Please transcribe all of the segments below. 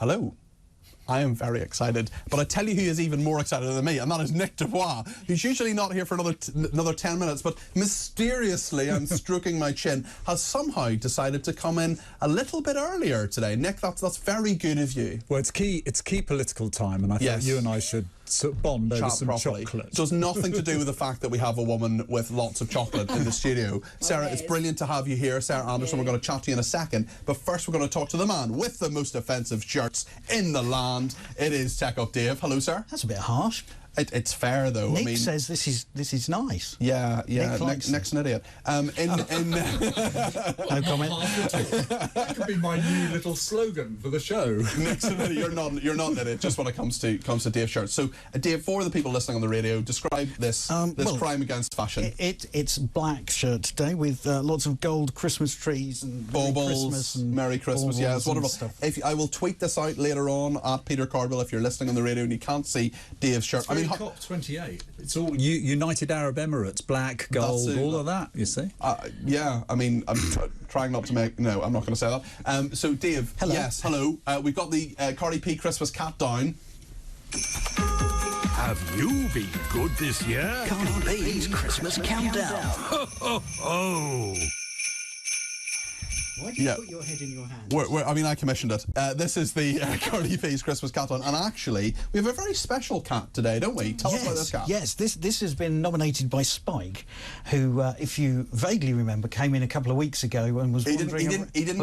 Hello. I am very excited, but I tell you who is even more excited than me, and that is Nick Dubois, who's usually not here for another 10 minutes, but mysteriously, I'm stroking my chin, has somehow decided to come in a little bit earlier today. Nick, that's very good of you. Well, it's key political time, and I thought you and I should sort of bond over some chocolate. So it's nothing to do with the fact that we have a woman with lots of chocolate in the studio. Sarah, it's brilliant to have you here. Sarah Anderson, we're going to chat to you in a second, but first we're going to talk to the man with the most offensive shirts in the land. It is Tech Up Dave. Hello, sir. That's a bit harsh. It's fair though. Nick says this is nice. Yeah. Nick's an idiot. No comment. That could be my new little slogan for the show. Nick's an idiot. You're not an idiot. Just when it comes to Dave's shirts. So, Dave, for the people listening on the radio, describe this crime against fashion. It's black shirt today with lots of gold Christmas trees and Merry Christmas. Yeah, it's wonderful. I will tweet this out later on at Peter Cardwell if you're listening on the radio and you can't see Dave's shirt. COP28. It's all United Arab Emirates, black, gold, all of that, you see? Yeah, I mean, I'm trying not to make... No, I'm not going to say that. So, Dave, hello. Yes, hello. We've got the Cardi P Christmas cat down. Have you been good this year? Cardi B's Christmas Countdown. Ho, ho, ho! Why do you put your head in your hand? I commissioned it. This is the Cardi B's Christmas cat on, and actually, we have a very special cat today, don't we? Tell us about this cat. Yes, this has been nominated by Spike, who, if you vaguely remember, came in a couple of weeks ago and was wandering... He did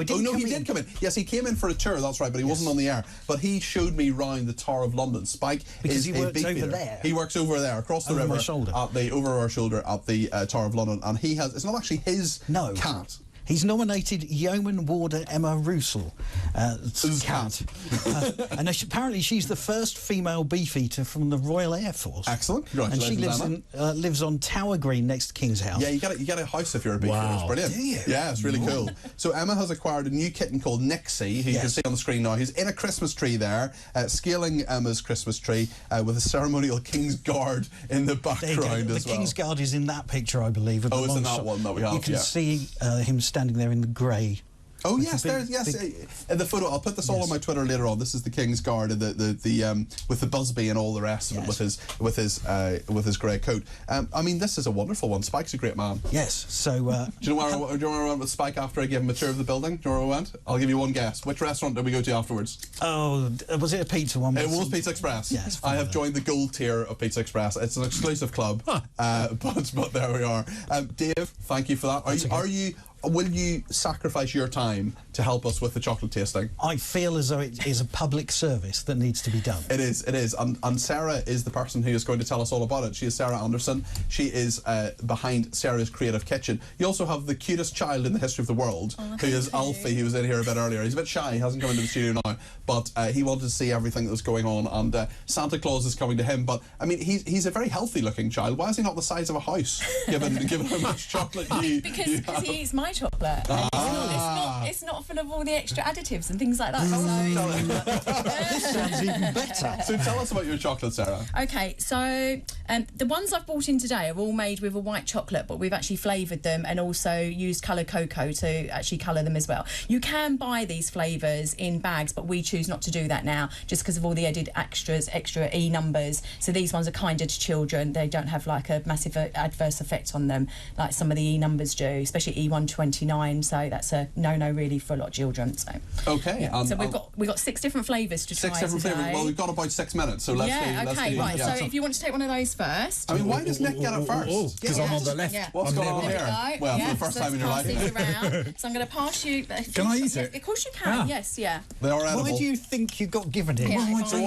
come in. Yes, he came in for a tour, that's right, but he wasn't on the air. But he showed me round the Tower of London. Spike because is he works over there. He works over there, across the river, over our shoulder at the Tower of London, and he has... It's not actually his cat. He's nominated Yeoman Warder Emma Roussel, cat. And apparently she's the first female beefeater from the Royal Air Force. Excellent. Congratulations, and she lives on Tower Green next to King's House. Yeah, you get a house if you're a beefeater. Wow. It's brilliant. Do you? Yeah, it's really cool. So Emma has acquired a new kitten called Nixie, who you can see on the screen now. He's in a Christmas tree there, scaling Emma's Christmas tree with a ceremonial King's Guard in the background as well. The King's Guard is in that picture, I believe. Oh, it's in that one that we have. You can see him standing there in the grey. Oh yes, the photo. I'll put this all on my Twitter later on. This is the King's Guard, with the Busby and all the rest of it, with his grey coat. I mean, this is a wonderful one. Spike's a great man. Yes. So do you know where I went with Spike after I gave him a tour of the building? Do you know where I went? I'll give you one guess. Which restaurant did we go to afterwards? Oh, was it a pizza one? It was Pizza Express. Yes. I have joined the gold tier of Pizza Express. It's an exclusive club, but there we are. Dave, thank you for that. Will you sacrifice your time to help us with the chocolate tasting? I feel as though it is a public service that needs to be done. It is. And Sarah is the person who is going to tell us all about it. She is Sarah Anderson. She is behind Sarah's Creative Kitchen. You also have the cutest child in the history of the world, who is Alfie, who was in here a bit earlier. He's a bit shy. He hasn't come into the studio now, but he wanted to see everything that was going on, and Santa Claus is coming to him. But, I mean, he's a very healthy-looking child. Why is he not the size of a house, given how much chocolate you Because he eats my chocolate. It's not full of all the extra additives and things like that. This sounds even better. So tell us about your chocolate, Sarah. Okay, so the ones I've brought in today are all made with a white chocolate, but we've actually flavoured them and also used coloured cocoa to actually colour them as well. You can buy these flavours in bags, but we choose not to do that now just because of all the added extra E numbers. So these ones are kinder to children. They don't have like a massive adverse effect on them like some of the E numbers do, especially E129. So that's a no-no really for a lot of children. So okay, yeah. So we've got 6 different flavours to try. 6 different flavours. Well, we've got about 6 minutes, so let's So if you want to take one of those first. I mean, why does Nick get it first? Because I'm on the left. Yeah. What's going on here? Well, for the first time in your life. So I'm going to pass you. Can I eat it? Of course you can. Yes, yeah. They are edible. Why do you think you got given it? So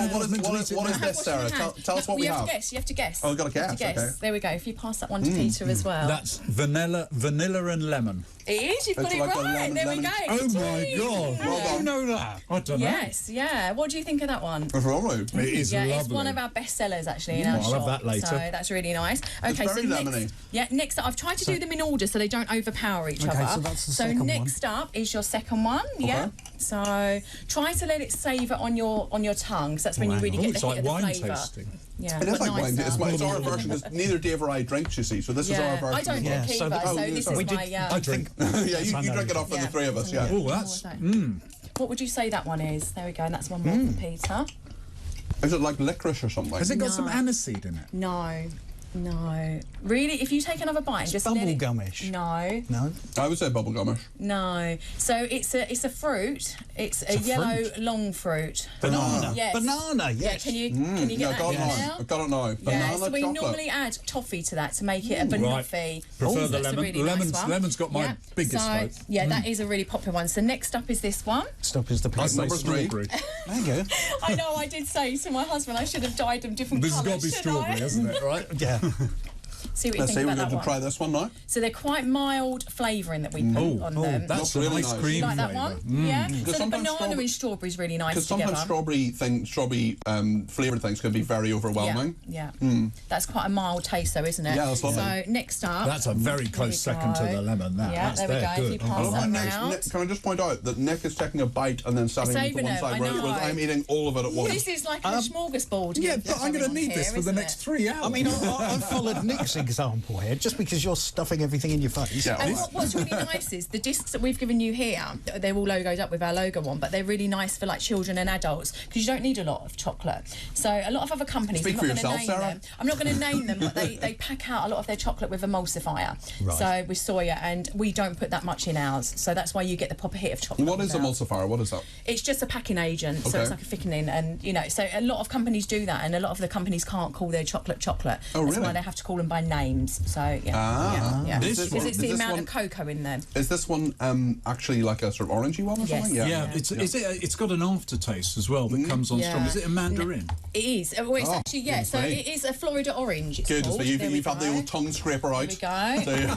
what is this, Sarah? Tell us what we have. You have to guess. Oh, we've got to guess. Okay. There we go. If you pass that one to Peter as well. That's vanilla and lemon. It is. You've got it right. There we go. Oh my God! Well done. You know that? I don't know. Yes, yeah. What do you think of that one? It's lovely. It is lovely. It's one of our best sellers actually in our shop. I'll have that later. So that's really nice. Okay, it's very lemony. Next up, I've tried to do them in order so they don't overpower each other. So that's the second one. Next up is your second one. Okay. Yeah. So try to let it savour on your tongue, because that's when you really get the hit of the flavour. It's like wine tasting. Yeah, it is like wine. It's our nicer. version, because neither Dave or I drink, you see, so this is our version. I don't drink either, so this is my... I drink. Yeah, you drink it off for the three of us, yeah. Oh, that's... What would you say that one is? There we go, and that's one more for Peter. Is it like licorice or something? Has it got some aniseed in it? No. No. Really, if you take another bite and just let it... Bubblegumish. No. No. I would say bubblegumish. No. So it's a fruit. It's a yellow fruit. long fruit. Banana. Yes. Banana, yes. Yeah, can you get that in now? I've got it now. Yeah, Banana so we chocolate. normally add toffee to that to make it a banoffee. Prefer the that's a lemon. really nice one. Lemon's got my biggest so, vote. yeah, that is a really popular one. So next up is this one. Stop is the I say Number three. strawberry. There you go. I know, I did say to my husband I should have dyed them different This has colours. got to be strawberry, hasn't it? Right? Yeah. See what you Let's think see, we're about going that to one. try this one now. So they're quite mild flavouring that we put on them. That's Really an ice nice. cream You like that flavour. one? Yeah. So the sometimes banana and strawberry is really nice Because together. sometimes strawberry flavoured things can be very overwhelming. Yeah. That's quite a mild taste, though, isn't it? Yeah, that's lovely. So next up. That's a very There close we second to go. the lemon. Yeah, there we go. If you Good. pass that Nick, around. can I just point out that Nick is taking a bite and then setting it to Saving one it, side, I whereas know. I'm eating all of it at once. This is like a smorgasbord. Yeah, you've but I'm going to got need on this here, for the isn't next it? 3 hours. I mean, I followed Nick's example here, just because you're stuffing everything in your face. Yeah. And what's really nice is the discs that we've given you here, they're all logoed up with our logo on, but they're really nice for like children and adults because you don't need a lot of chocolate. So a lot of other companies, Speak I'm for not going to yourself, name Sarah. them. I'm not going to name them, but they pack out a lot of their chocolate with emulsifier. Right. So with soya, and we don't put that much in ours. So that's why you get the proper hit of chocolate. What is with ours. emulsifier? What is that? It's just a packing agent, so Okay. it's like a thickening, and you know, so a lot of companies do that, and a lot of the companies can't call their chocolate. Oh, That's really? why they have to call them by names. So yeah, This because one- it's the is this amount one- of cocoa in there. Is this one actually like a sort of orangey one or Yes. something? Yeah, it's got an aftertaste as well that comes on Yeah. strong. Is it a mandarin? It is. Well, it's Oh, actually, yeah. So great. it is a Florida orange. It's Good, called. so you've There we had the go. old tongue scraper out. There we go.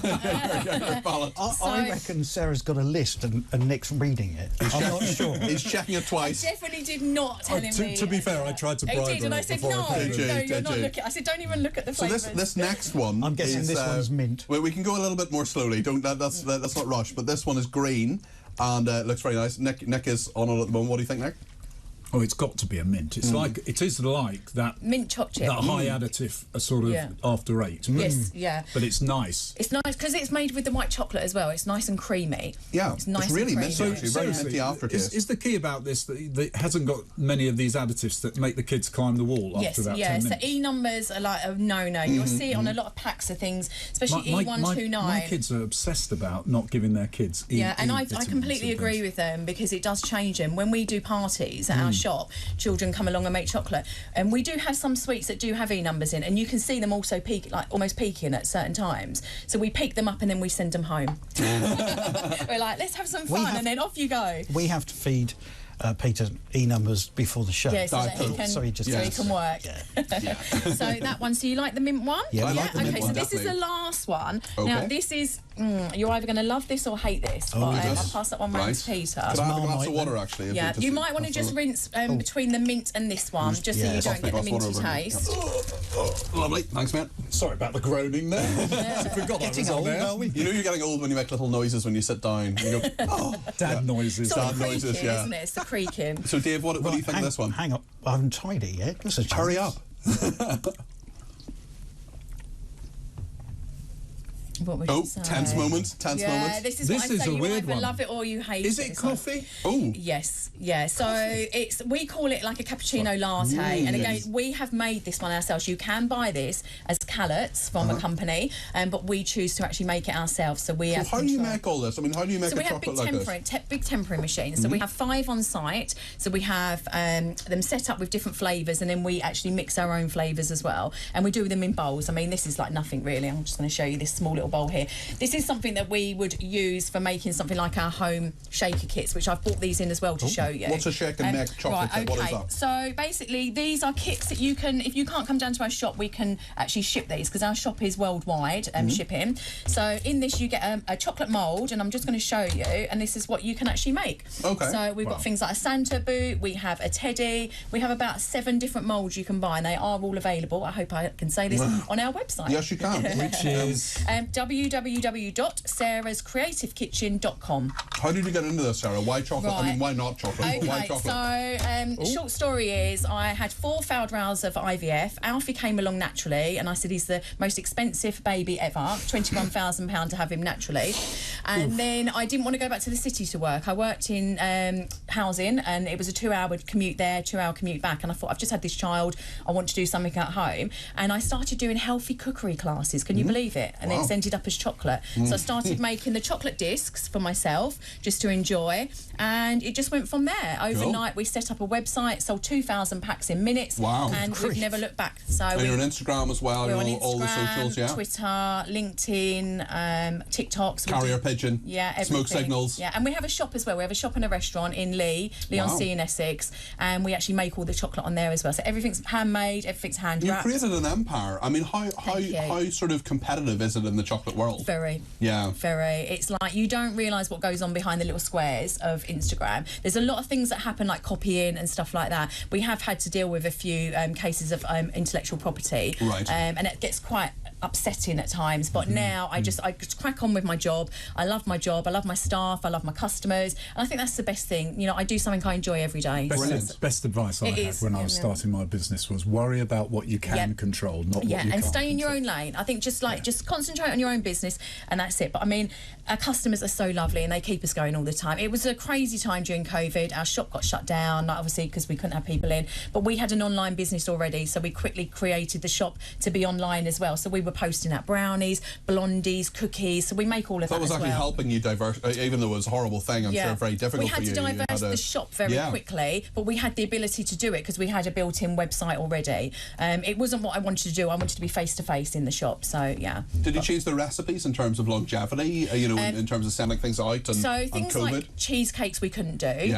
So your palate. I reckon Sarah's got a list and Nick's reading it. I'm not sure. He's checking it twice. Definitely did not tell him. To be fair, I tried to He bribe did, her and I said before no, I paid her. no, you're Did not you? looking. I said don't even look at the So flavours. this next one I'm guessing is, this one's mint. Well, we can go a little bit more slowly. Let's not rush. But this one is green and looks very nice. Nick is on it at the moment. What do you think, Nick? Oh, it's got to be a mint. It's it is like that mint chocolate. that high additive, a sort of Yeah. after eight. Yes, yeah. But it's nice. It's nice because it's made with the white chocolate as well. It's nice and creamy. Yeah, it's nice really and minty, creamy. actually. Very minty aftertaste. Is the key about this that it hasn't got many of these additives that make the kids climb the wall Yes, after about 10 yeah. So minutes? E numbers are like a no-no. You'll see it on a lot of packs of things, especially E129. My kids are obsessed about not giving their kids and I vitamins completely and agree things. with them because it does change them. When we do parties at our shop, children come along and make chocolate, and we do have some sweets that do have E numbers in, and you can see them also peak, like almost peaking at certain times. So we peak them up and then we send them home. We're like, let's have some fun, and then off you go. We have to feed Peter E-numbers before the show. Yeah, so that he can, Sorry, just so he can work. Yeah. So that one. So you like the mint one? Yeah, I like the mint okay, one, so this is the definitely. last one. Okay. Now this is you're either going to love this or hate this. But, yes. I'll pass that one round Right. to Peter. Could I have a glass of Marmite, water, actually? if Yeah, just- you might want to just rinse between the mint and this one, just so yeah, you toss don't the get the glass minty water over. taste. Lovely, thanks, mate. Sorry about the groaning there. I forgot I was Getting on old, there. are we? You know you're getting old when you make little noises when you sit down. You go, oh. Dad noises. It's all Sad the noises, creaking, yeah. isn't it? It's the creaking. So, Dave, what do you think of this one? Hang on, I haven't tried it yet. This is Hurry up. What would Oh, you say? tense moment. Tense Yeah, moment. this is This what I is say. a You weird either one. love it or you hate Is it. it So- coffee? Oh. Yes, yeah. So we call it like a cappuccino latte, and again, we have made this one ourselves. You can buy this as calots from a company, but we choose to actually make it ourselves. So we So have how do you control. make all this? I mean, how do you make So a we have big chocolate like this? big tempering machines. So we have 5 on site. So we have them set up with different flavours, and then we actually mix our own flavours as well. And we do them in bowls. I mean, this is like nothing really. I'm just going to show you this small little bowl here. This is something that we would use for making something like our home shaker kits, which I've brought these in as well to show you. What's a shake and make chocolate Right, kit? What is okay. that? So basically, these are kits that you can, if you can't come down to our shop, we can actually ship these because our shop is worldwide shipping. So in this, you get a chocolate mould, and I'm just going to show you, and this is what you can actually make. Okay. So we've got things like a Santa boot, we have a teddy, we have about 7 different moulds you can buy, and they are all available. I hope I can say this on our website. Yes, you can. Which is... www.sarahscreativekitchen.com. How did you get into this, Sarah? Why chocolate? I Right. mean, why not chocolate? Okay, Why chocolate? so short story is I had 4 failed rounds of IVF. Alfie came along naturally, and I said he's the most expensive baby ever, £21,000 to have him naturally. And then I didn't want to go back to the city to work. I worked in housing, and it was a 2-hour commute there, 2-hour commute back. And I thought, I've just had this child, I want to do something at home. And I started doing healthy cookery classes. Can you believe it? And it's ended up as chocolate. So I started making the chocolate discs for myself just to enjoy, and it just went from there. Overnight, we set up a website, sold 2,000 packs in minutes, and we've never looked back. So and you're on Instagram as well. We're on all the socials, yeah. Twitter, LinkedIn, TikToks. Carrier pigeon. Yeah, everything. Smoke signals. Yeah, and we have a shop as well. We have a shop and a restaurant in Leigh-on-Sea in Essex, and we actually make all the chocolate on there as well. So everything's handmade, everything's hand wrapped. You've created an empire. I mean, how sort of competitive is it in the chocolate world? Very. Yeah. Very. It's like you don't realise what goes on behind the little squares of Instagram. There's a lot of things that happen, like copying and stuff like that. We have had to deal with a few cases of intellectual property, right? And it gets quite upsetting at times. But now I just crack on with my job. I love my job. I love my staff. I love my customers, and I think that's the best thing. You know, I do something I enjoy every day. Best advice I had when I was starting my business was worry about what you can control, not what you can't. And stay in your own lane. I think just concentrate on your own business, and that's it. But I mean, our customers are so lovely, and they keep us going all the time. It was a crazy time during COVID. Our shop got shut down, obviously, because we couldn't have people in. But we had an online business already, so we quickly created the shop to be online as well. So we were posting out brownies, blondies, cookies. So we make all of that. That was actually helping you diverse, even though it was a horrible thing. I'm sure very difficult for you. We had to diverse the shop very quickly, but we had the ability to do it because we had a built-in website already. It wasn't what I wanted to do. I wanted to be face-to-face in the shop. So yeah. Did you change the recipes in terms of longevity? In terms of sending things out and so things COVID? like cheesecakes we couldn't do.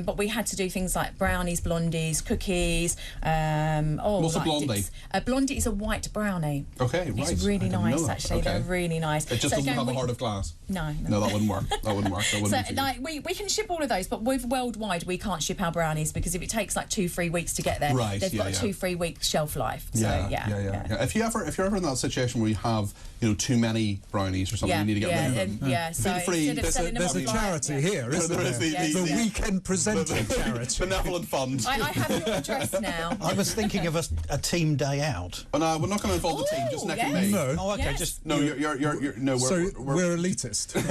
But we had to do things like brownies, blondies, cookies. What's a blondie? A blondie is a white brownie. Okay, right. It's really nice, actually. Okay. They're really nice. It just doesn't have a heart of glass. No, that wouldn't work. That wouldn't work. That wouldn't so like we can ship all of those, but with worldwide we can't ship our brownies because if it takes like 2-3 weeks to get there, they've got a 2-3 week shelf life. So yeah. If you're ever in that situation where you have too many brownies or something, you need to get rid of them. So there's a charity here, isn't there? The Weekend Presenter charity. Benevolent fund. I have your address now. I was thinking of a team day out. Oh, no, we're not going to involve the team. Just Nick and me. No. Oh, okay. Yes. Just no. You're no. We're elitist. We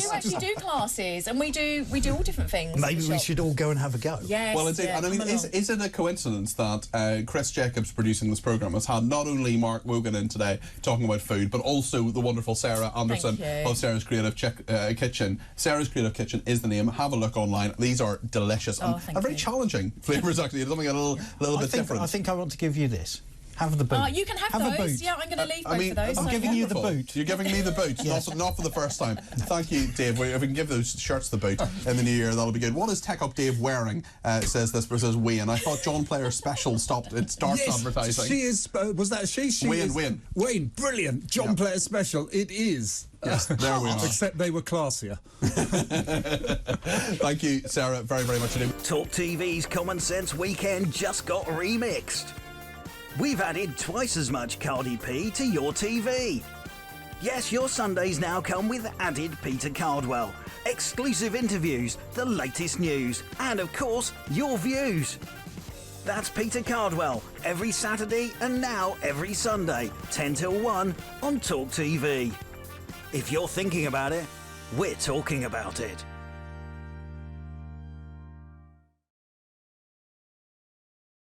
do actually do classes, and we do all different things. maybe we should all go and have a go. Yes. Well, and I mean, is it a coincidence that Chris Jacobs producing this programme has had not only Mark Wogan in today talking about food, but also the wonderful Sarah Anderson of Sarah's Creative Kitchen. Sarah's Creative Kitchen is the name. Have a look online. These are delicious and very challenging flavours. Actually, something a little bit different. I think I want to give you this. Have the boot. You can have a those. boot. Yeah, I'm going to leave both of those. I'm giving you the boot. You're giving me the boot. Not for the first time. Thank you, Dave. If we can give those shirts the boot in the new year, that'll be good. What is Tech Up Dave wearing? Says this versus Wayne. I thought John Player's special starts advertising. She is. Was that she? Wayne. Brilliant. John Player's special. It is. Yes, there we are. Except they were classier. Thank you, Sarah, very, very much indeed. Talk TV's Common Sense Weekend just got remixed. We've added twice as much Cardi P to your TV. Yes, your Sundays now come with added Peter Cardwell, exclusive interviews, the latest news, and of course, your views. That's Peter Cardwell, every Saturday and now every Sunday, 10 till 1 on Talk TV. If you're thinking about it, we're talking about it.